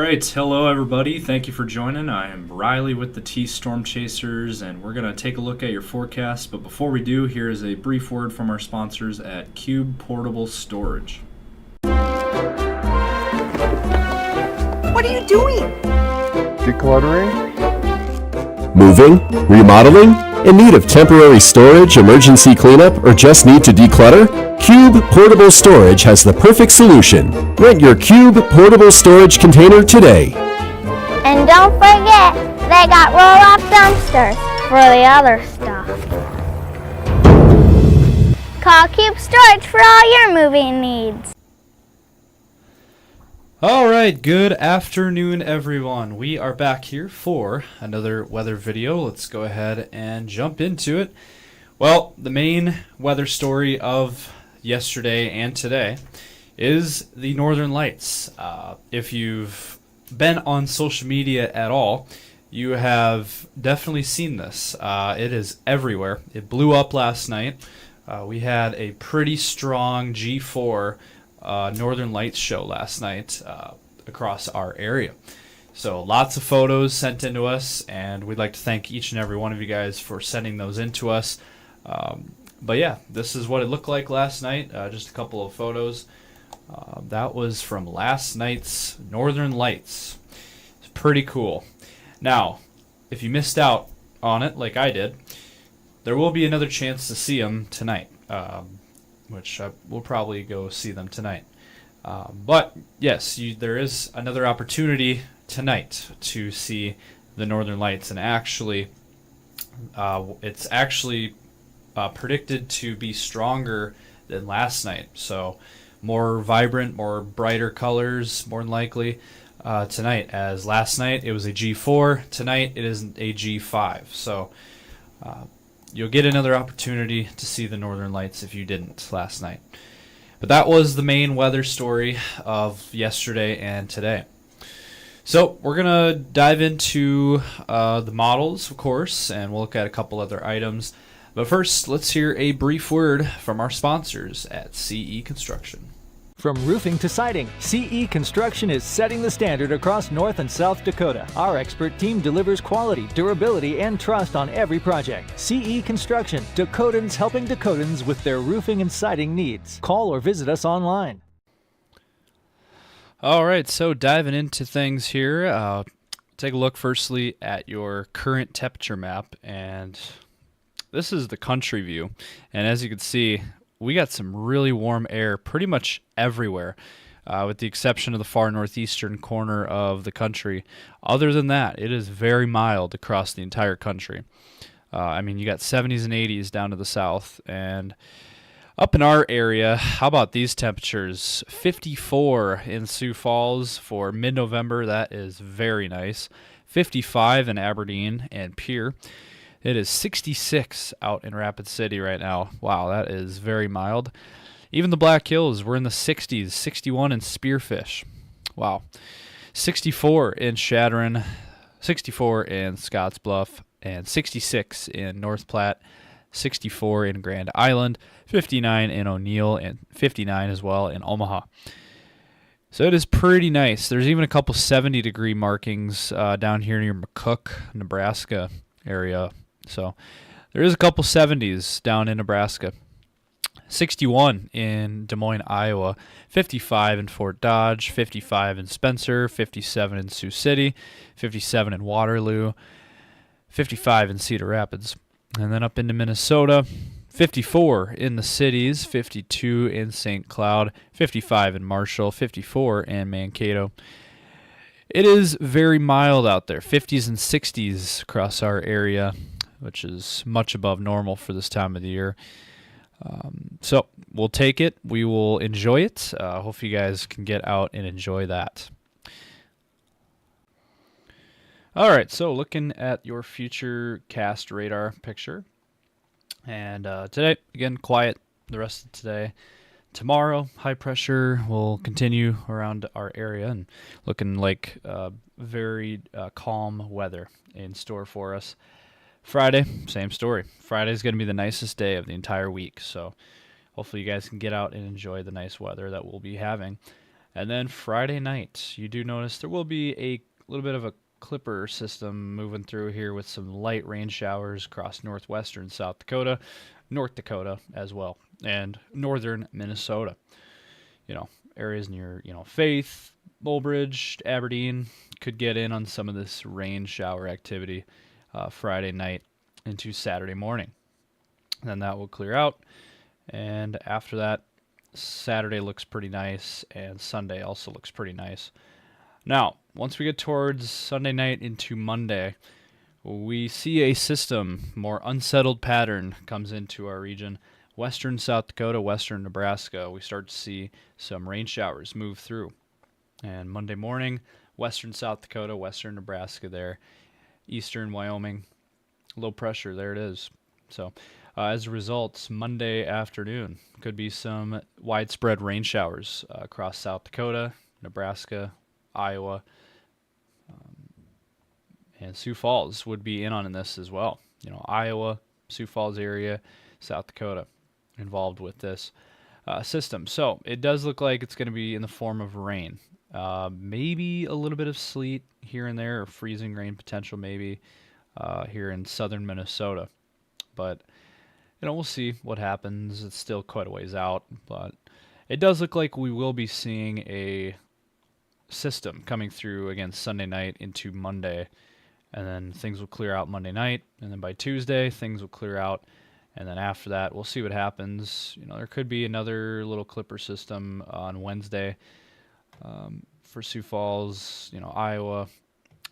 right, hello everybody. Thank you for joining. I am Riley with the T Storm Chasers, and we're going to take a look at your forecast. But before we do, here is a brief word from our sponsors at Cube Portable Storage. What are you doing? Decluttering? Moving? Remodeling? In need of temporary storage, emergency cleanup, or just need to declutter? Cube Portable Storage has the perfect solution. Rent your Cube Portable Storage container today. And don't forget, they got roll-off dumpsters for the other stuff. Call Cube Storage for all your moving needs. Alright, good afternoon everyone. We are back here for another weather video. Let's go ahead and jump into it. Well, the main weather story of yesterday and today is the Northern Lights. If you've been on social media at all, you have definitely seen this. It is everywhere. It blew up last night. We had a pretty strong G4 Northern Lights show last night across our area. So lots of photos sent into us, and we'd like to thank each and every one of you guys for sending those into us. But yeah, this is what it looked like last night. Just a couple of photos. That was from last night's Northern Lights. It's pretty cool. Now, if you missed out on it like I did, there will be another chance to see them tonight. Which we'll probably go see them tonight. But yes, there is another opportunity tonight to see the Northern Lights, and actually, it's actually predicted to be stronger than last night. So more vibrant, more brighter colors, more than likely tonight. As last night it was a G4, tonight it is a G5. So you'll get another opportunity to see the Northern Lights if you didn't last night. But that was the main weather story of yesterday and today. So we're going to dive into the models, of course, and we'll look at a couple other items. But first, let's hear a brief word from our sponsors at CE Construction. From roofing to siding, CE Construction is setting the standard across North and South Dakota. Our expert team delivers quality, durability, and trust on every project. CE Construction, Dakotans helping Dakotans with their roofing and siding needs. Call or visit us online. All right, so diving into things here, take a look firstly at your current temperature map, and this is the country view. And as you can see, we got some really warm air pretty much everywhere, with the exception of the far northeastern corner of the country. Other than that, it is very mild across the entire country. I mean, you got 70s and 80s down to the south, and up in our area, how about these temperatures? 54 in Sioux Falls for mid-November. That is very nice. 55 in Aberdeen and Pierre. It is 66 out in Rapid City right now. Wow, that is very mild. Even the Black Hills, we're in the 60s, 61 in Spearfish. Wow. 64 in Chadron, 64 in Scottsbluff, and 66 in North Platte, 64 in Grand Island, 59 in O'Neill, and 59 as well in Omaha. So it is pretty nice. There's even a couple 70-degree markings down here near McCook, Nebraska area. So there is a couple 70s down in Nebraska. 61 in Des Moines, Iowa. 55 in Fort Dodge. 55 in Spencer. 57 in Sioux City. 57 in Waterloo. 55 in Cedar Rapids. And then up into Minnesota, 54 in the cities. 52 in St. Cloud. 55 in Marshall. 54 in Mankato. It is very mild out there, 50s and 60s across our area, which is much above normal for this time of the year. So we'll take it. We will enjoy it. Hope you guys can get out and enjoy that. All right, so looking at your future cast radar picture. And today, again, quiet the rest of today. Tomorrow, high pressure will continue around our area and looking like very calm weather in store for us. Friday, same story. Friday is going to be the nicest day of the entire week, so hopefully you guys can get out and enjoy the nice weather that we'll be having. And then Friday night, you do notice there will be a little bit of a clipper system moving through here with some light rain showers across northwestern South Dakota, North Dakota as well, and northern Minnesota. Areas near, Faith, Mulbridge, Aberdeen could get in on some of this rain shower activity Friday night into Saturday morning. Then that will clear out, and after that, Saturday looks pretty nice, and Sunday also looks pretty nice. Now, once we get towards Sunday night into Monday, we see a system, more unsettled pattern comes into our region. Western South Dakota, western Nebraska, we start to see some rain showers move through. And Monday morning, western South Dakota, western Nebraska there, eastern Wyoming, low pressure, there it is. So as a result, Monday afternoon could be some widespread rain showers across South Dakota, Nebraska, Iowa, and Sioux Falls would be in on this as well. Iowa, Sioux Falls area, South Dakota involved with this system. So it does look like it's going to be in the form of rain. Maybe a little bit of sleet here and there, or freezing rain potential maybe here in southern Minnesota. But, we'll see what happens. It's still quite a ways out. But it does look like we will be seeing a system coming through again Sunday night into Monday. And then things will clear out Monday night. And then by Tuesday, things will clear out. And then after that, we'll see what happens. There could be another little clipper system on Wednesday for Sioux Falls, Iowa,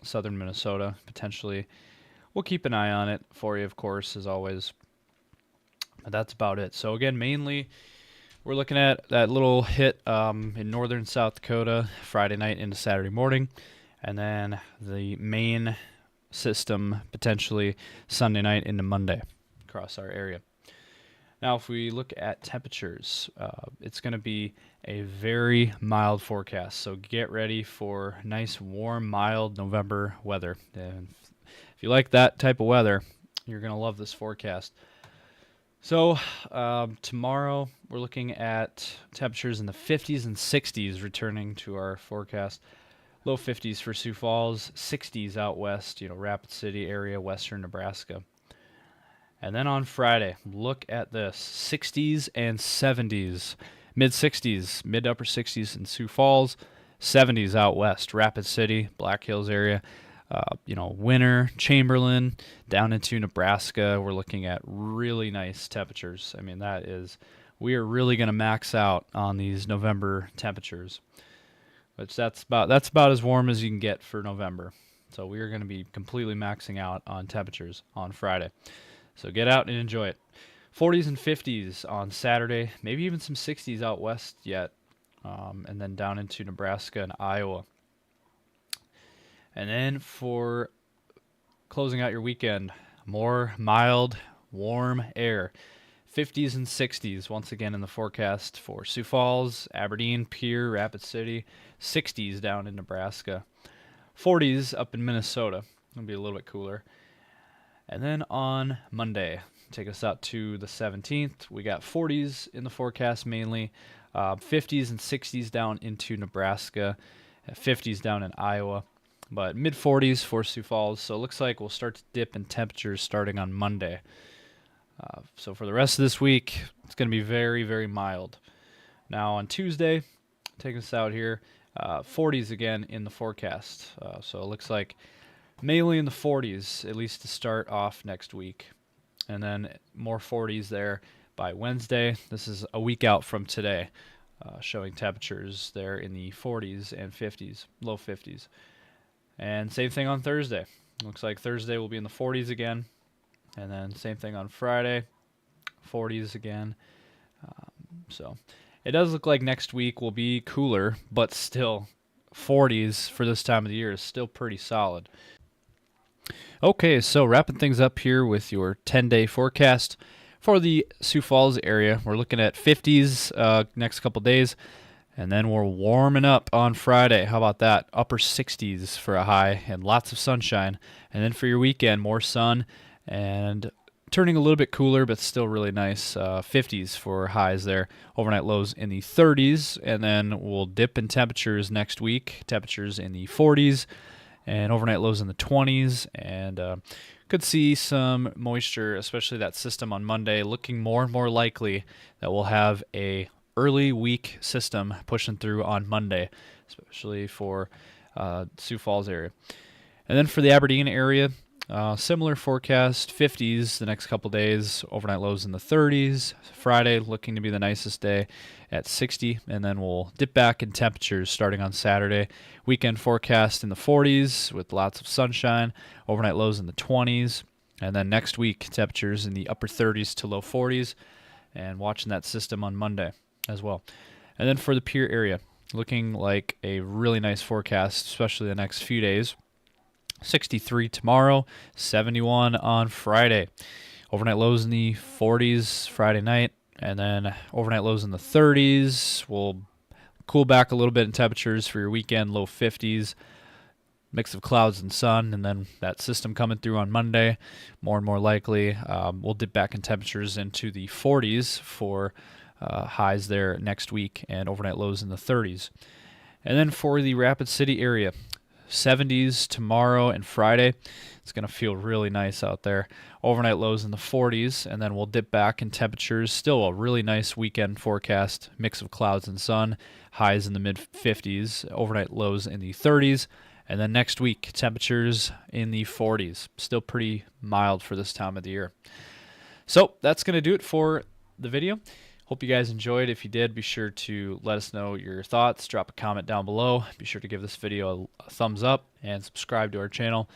southern Minnesota, potentially. We'll keep an eye on it for you, of course, as always. But that's about it. So again, mainly, we're looking at that little hit in northern South Dakota Friday night into Saturday morning. And then the main system potentially Sunday night into Monday across our area. Now, if we look at temperatures, it's going to be a very mild forecast. So get ready for nice, warm, mild November weather. And if you like that type of weather, you're going to love this forecast. So tomorrow, we're looking at temperatures in the 50s and 60s returning to our forecast. Low 50s for Sioux Falls, 60s out west, Rapid City area, western Nebraska. And then on Friday, look at this, 60s and 70s, mid-60s, mid-upper 60s in Sioux Falls, 70s out west, Rapid City, Black Hills area, Winter, Chamberlain, down into Nebraska. We're looking at really nice temperatures. I mean, we are really going to max out on these November temperatures. Which that's about as warm as you can get for November. So we are going to be completely maxing out on temperatures on Friday. So get out and enjoy it. 40s and 50s on Saturday, maybe even some 60s out west yet, and then down into Nebraska and Iowa. And then for closing out your weekend, more mild, warm air. 50s and 60s once again in the forecast for Sioux Falls, Aberdeen, Pierre, Rapid City. 60s down in Nebraska. 40s up in Minnesota. It'll be a little bit cooler. And then on Monday, take us out to the 17th. We got 40s in the forecast mainly. 50s and 60s down into Nebraska. 50s down in Iowa. But mid-40s for Sioux Falls. So it looks like we'll start to dip in temperatures starting on Monday. So for the rest of this week, it's going to be very, very mild. Now on Tuesday, take us out here, 40s again in the forecast. So it looks like mainly in the 40s, at least to start off next week. And then more 40s there by Wednesday. This is a week out from today, showing temperatures there in the 40s and 50s, low 50s. And same thing on Thursday. Looks like Thursday will be in the 40s again. And then same thing on Friday, 40s again. So it does look like next week will be cooler, but still 40s for this time of the year is still pretty solid. Okay, so wrapping things up here with your 10-day forecast for the Sioux Falls area. We're looking at 50s next couple days, and then we're warming up on Friday. How about that? Upper 60s for a high and lots of sunshine. And then for your weekend, more sun and turning a little bit cooler, but still really nice. 50s for highs there. Overnight lows in the 30s, and then we'll dip in temperatures next week. Temperatures in the 40s, and overnight lows in the 20s, and could see some moisture, especially that system on Monday, looking more and more likely that we'll have a early week system pushing through on Monday, especially for Sioux Falls area. And then for the Aberdeen area, similar forecast, 50s the next couple days, overnight lows in the 30s. Friday looking to be the nicest day at 60, and then we'll dip back in temperatures starting on Saturday. Weekend forecast in the 40s with lots of sunshine, overnight lows in the 20s, and then next week temperatures in the upper 30s to low 40s, and watching that system on Monday as well. And then for the Pierre area, looking like a really nice forecast, especially the next few days. 63 tomorrow, 71 on Friday. Overnight lows in the 40s Friday night, and then overnight lows in the 30s. We'll cool back a little bit in temperatures for your weekend, low 50s. Mix of clouds and sun, and then that system coming through on Monday, more and more likely. We'll dip back in temperatures into the 40s for highs there next week, and overnight lows in the 30s. And then for the Rapid City area, 70s tomorrow and Friday. It's going to feel really nice out there. Overnight lows in the 40s, and then we'll dip back in temperatures. Still a really nice weekend forecast. Mix of clouds and sun. Highs in the mid-50s. Overnight lows in the 30s. And then next week, temperatures in the 40s. Still pretty mild for this time of the year. So that's going to do it for the video. Hope you guys enjoyed. If you did, be sure to let us know your thoughts. Drop a comment down below. Be sure to give this video a thumbs up and subscribe to our channel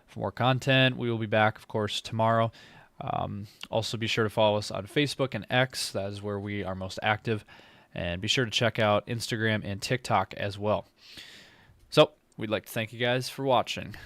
for more content. We will be back, of course, tomorrow. Also, be sure to follow us on Facebook and X. That is where we are most active. And be sure to check out Instagram and TikTok as well. So, we'd like to thank you guys for watching.